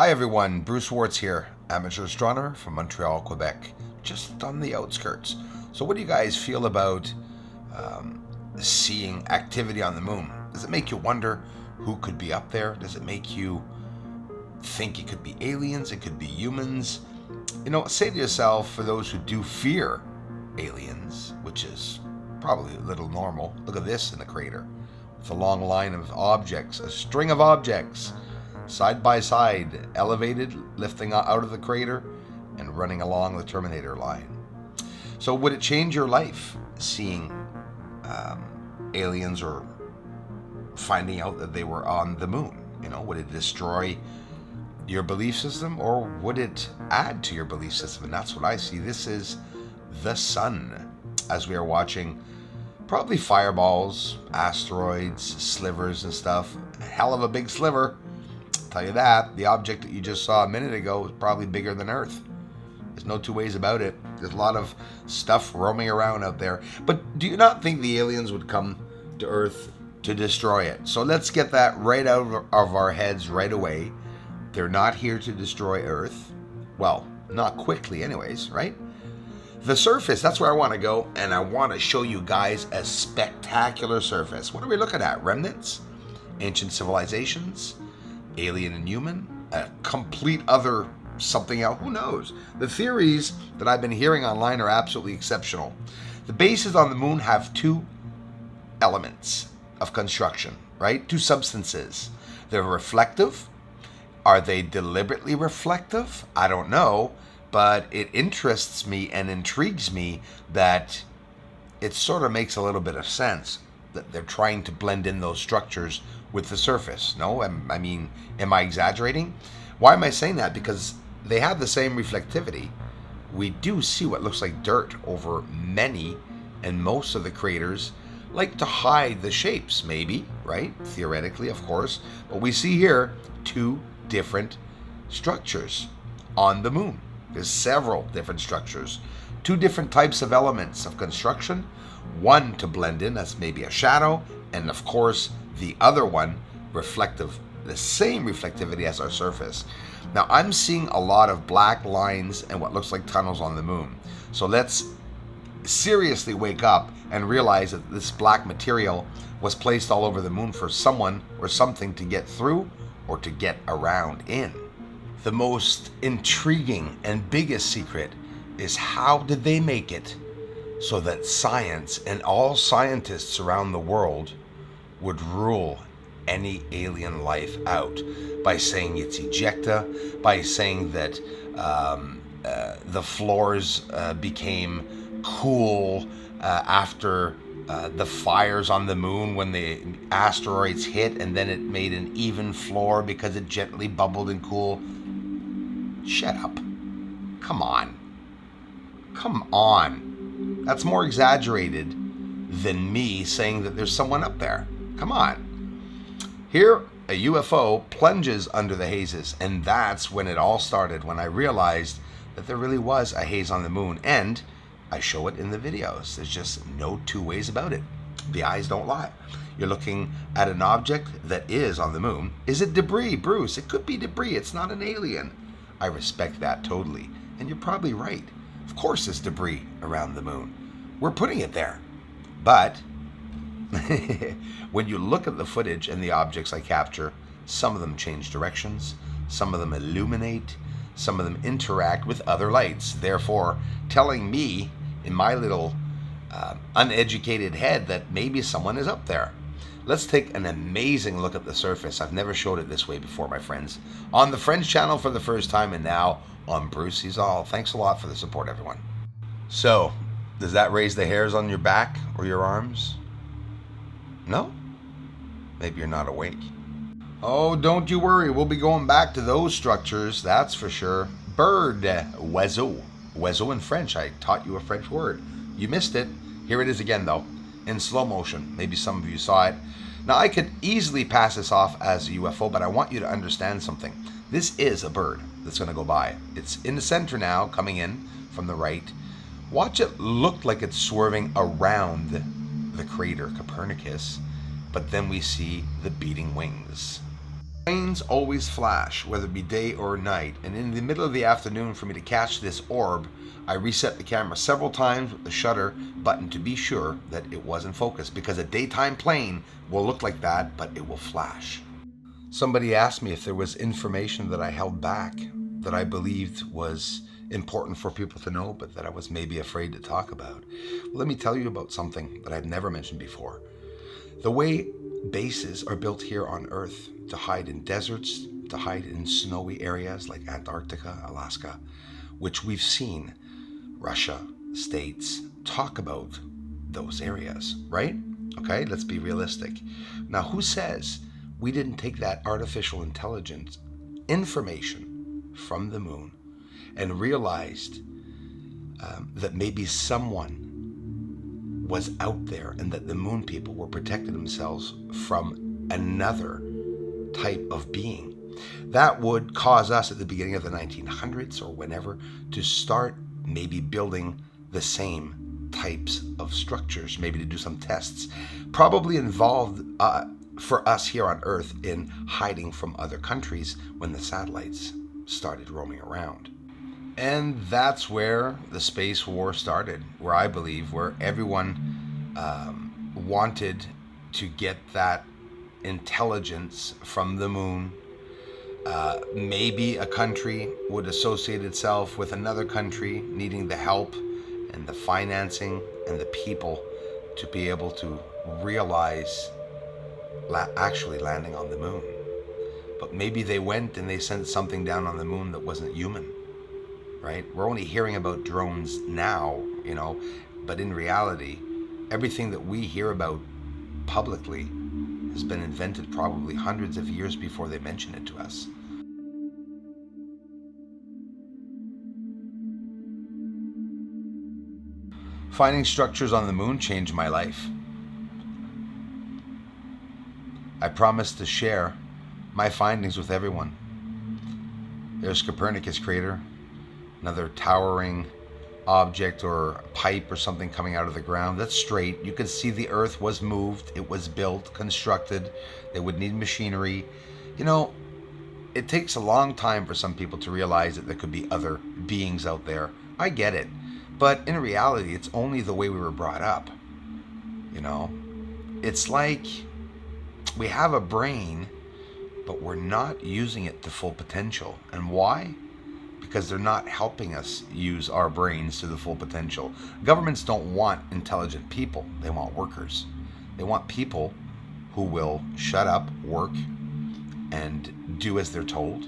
Hi everyone, Bruce Swartz here, amateur astronomer from Montreal, Quebec, just on the outskirts. So what do you guys feel about seeing activity on the moon? Does it make you wonder who could be up there? Does it make you think it could be aliens, it could be humans? You know, say to yourself, for those who do fear aliens, which is probably a little normal, look at this in the crater, with a long line of objects, a string of objects, side by side, elevated, lifting out of the crater, and running along the Terminator line. So would it change your life seeing aliens or finding out that they were on the moon? You know, would it destroy your belief system, or would it add to your belief system? And that's what I see. This is the sun, as we are watching probably fireballs, asteroids, slivers and stuff. A hell of a big sliver. Tell you that. The object that you just saw a minute ago is probably bigger than Earth. There's no two ways about it. There's a lot of stuff roaming around out there. But do you not think the aliens would come to Earth to destroy it? So let's get that right out of our heads right away. They're not here to destroy Earth. Well, not quickly anyways, right? The surface, that's where I want to go, and I want to show you guys a spectacular surface. What are we looking at? Remnants? Ancient civilizations? Alien and human? A complete other something else? Who knows? The theories that I've been hearing online are absolutely exceptional. The bases on the moon have two elements of construction, right? Two substances. They're reflective. Are they deliberately reflective? I don't know, but it interests me and intrigues me that it sort of makes a little bit of sense that they're trying to blend in those structures with the surface. No, I mean, am I exaggerating? Why am I saying that? Because they have the same reflectivity. We do see what looks like dirt over many and most of the craters, like to hide the shapes, maybe, right? Theoretically, of course. But we see here two different structures on the moon. There's several different structures, two different types of elements of construction, one to blend in, that's maybe a shadow, and of course the other one reflective, the same reflectivity as our surface. Now I'm seeing a lot of black lines and what looks like tunnels on the moon. So let's seriously wake up and realize that this black material was placed all over the moon for someone or something to get through or to get around in. The most intriguing and biggest secret is, how did they make it so that science and all scientists around the world would rule any alien life out by saying it's ejecta, by saying that the floors became cool after the fires on the moon when the asteroids hit, and then it made an even floor because it gently bubbled and cooled. Shut up. Come on. Come on. That's more exaggerated than me saying that there's someone up there. Come on. Here, a UFO plunges under the hazes, and that's when it all started, when I realized that there really was a haze on the moon, and I show it in the videos. There's just no two ways about it. The eyes don't lie. You're looking at an object that is on the moon. Is it debris, Bruce? It could be debris. It's not an alien. I respect that totally. And you're probably right. Of course there's debris around the moon. We're putting it there. But when you look at the footage and the objects I capture, some of them change directions, some of them illuminate, some of them interact with other lights, therefore telling me in my little uneducated head that maybe someone is up there. Let's take an amazing look at the surface. I've never showed it this way before, my friends. On the Friends channel for the first time, and now on Bruce Sees All. Thanks a lot for the support, everyone. So, does that raise the hairs on your back or your arms? No? Maybe you're not awake. Oh, don't you worry. We'll be going back to those structures, that's for sure. Bird, oiseau. Oiseau in French. I taught you a French word. You missed it. Here it is again, though, in slow motion. Maybe some of you saw it. Now, I could easily pass this off as a UFO, but I want you to understand something. This is a bird that's going to go by. It's in the center now, coming in from the right. Watch it look like it's swerving around the crater Copernicus, but then we see the beating wings. Planes always flash, whether it be day or night, and in the middle of the afternoon, for me to catch this orb, I reset the camera several times with the shutter button to be sure that it was in focus, because a daytime plane will look like that, but it will flash. Somebody asked me if there was information that I held back that I believed was important for people to know, but that I was maybe afraid to talk about. Well, let me tell you about something that I've never mentioned before. The way bases are built here on Earth to hide in deserts, to hide in snowy areas like Antarctica, Alaska, which we've seen Russia, States talk about those areas, right? Okay, let's be realistic. Now, who says we didn't take that artificial intelligence information from the moon and realized that maybe someone was out there and that the moon people were protecting themselves from another type of being? That would cause us at the beginning of the 1900s or whenever to start maybe building the same types of structures, maybe to do some tests, probably involved for us here on Earth in hiding from other countries when the satellites started roaming around. And that's where the space war started, where I believe where everyone wanted to get that intelligence from the moon. Maybe a country would associate itself with another country needing the help and the financing and the people to be able to realize actually landing on the moon. But maybe they went and they sent something down on the moon that wasn't human, right? We're only hearing about drones now, but in reality, everything that we hear about publicly has been invented probably hundreds of years before they mention it to us. Finding structures on the moon changed my life. I promised to share my findings with everyone. There's Copernicus crater, another towering object or pipe or something coming out of the ground. That's straight. You can see the Earth was moved. It was built, constructed. They would need machinery. It takes a long time for some people to realize that there could be other beings out there. I get it. But in reality, it's only the way we were brought up. It's like we have a brain, but we're not using it to full potential. And why? Because they're not helping us use our brains to the full potential. Governments don't want intelligent people. They want workers. They want people who will shut up, work, and do as they're told,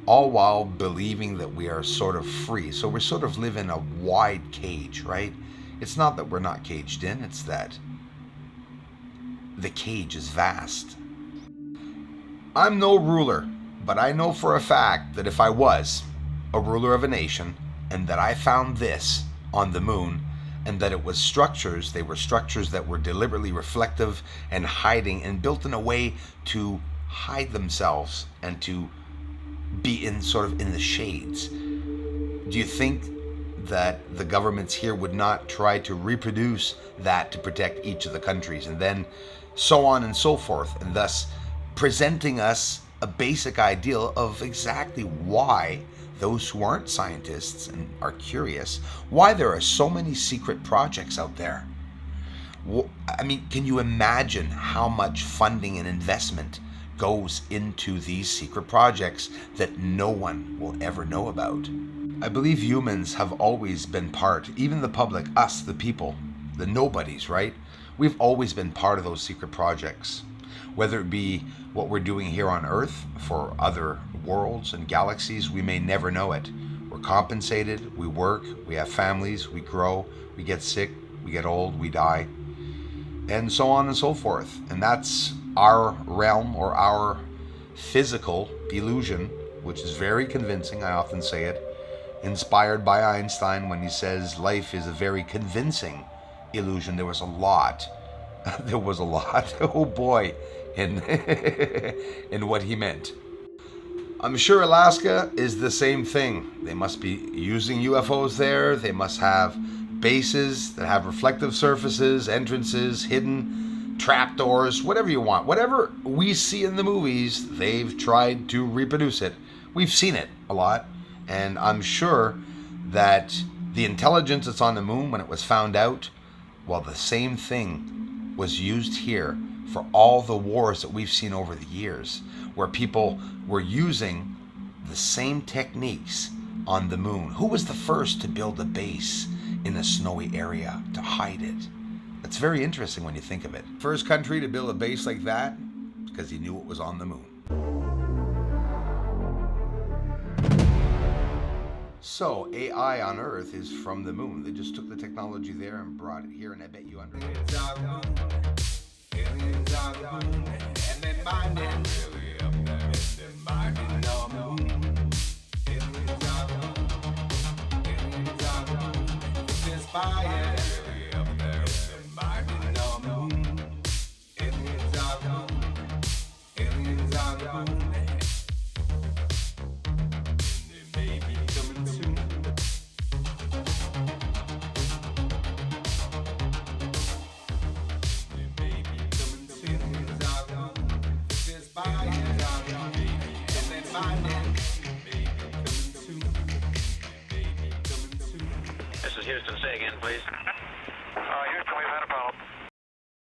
all while believing that we are sort of free. So we sort of live in a wide cage, right? It's not that we're not caged in, it's that the cage is vast. I'm no ruler, but I know for a fact that if I was a ruler of a nation and that I found this on the moon and that it was structures, they were structures that were deliberately reflective and hiding and built in a way to hide themselves and to be in the shades. Do you think that the governments here would not try to reproduce that to protect each of the countries, and then so on and so forth, and thus presenting us a basic ideal of exactly why those who aren't scientists and are curious, why there are so many secret projects out there? I mean, can you imagine how much funding and investment goes into these secret projects that no one will ever know about? I believe humans have always been part, even the public, us, the people, the nobodies, right? We've always been part of those secret projects. Whether it be what we're doing here on Earth for other worlds and galaxies, we may never know it. We're compensated, we work, we have families, we grow, we get sick, we get old, we die, and so on and so forth. And that's our realm or our physical illusion, which is very convincing. I often say it, inspired by Einstein when he says life is a very convincing illusion. There was a lot, oh boy, in in what he meant. I'm sure Alaska is the same thing. They must be using UFOs there. They must have bases that have reflective surfaces, entrances, hidden trapdoors, whatever you want. Whatever we see in the movies, they've tried to reproduce it. We've seen it a lot, and I'm sure that the intelligence that's on the moon, when it was found out, well, the same thing was used here for all the wars that we've seen over the years, where people were using the same techniques on the moon. Who was the first to build a base in a snowy area to hide it? That's very interesting when you think of it. First country to build a base like that, because he knew it was on the moon. So AI on Earth is from the moon. They just took the technology there and brought it here, and I bet you under This is Houston. Say again, please.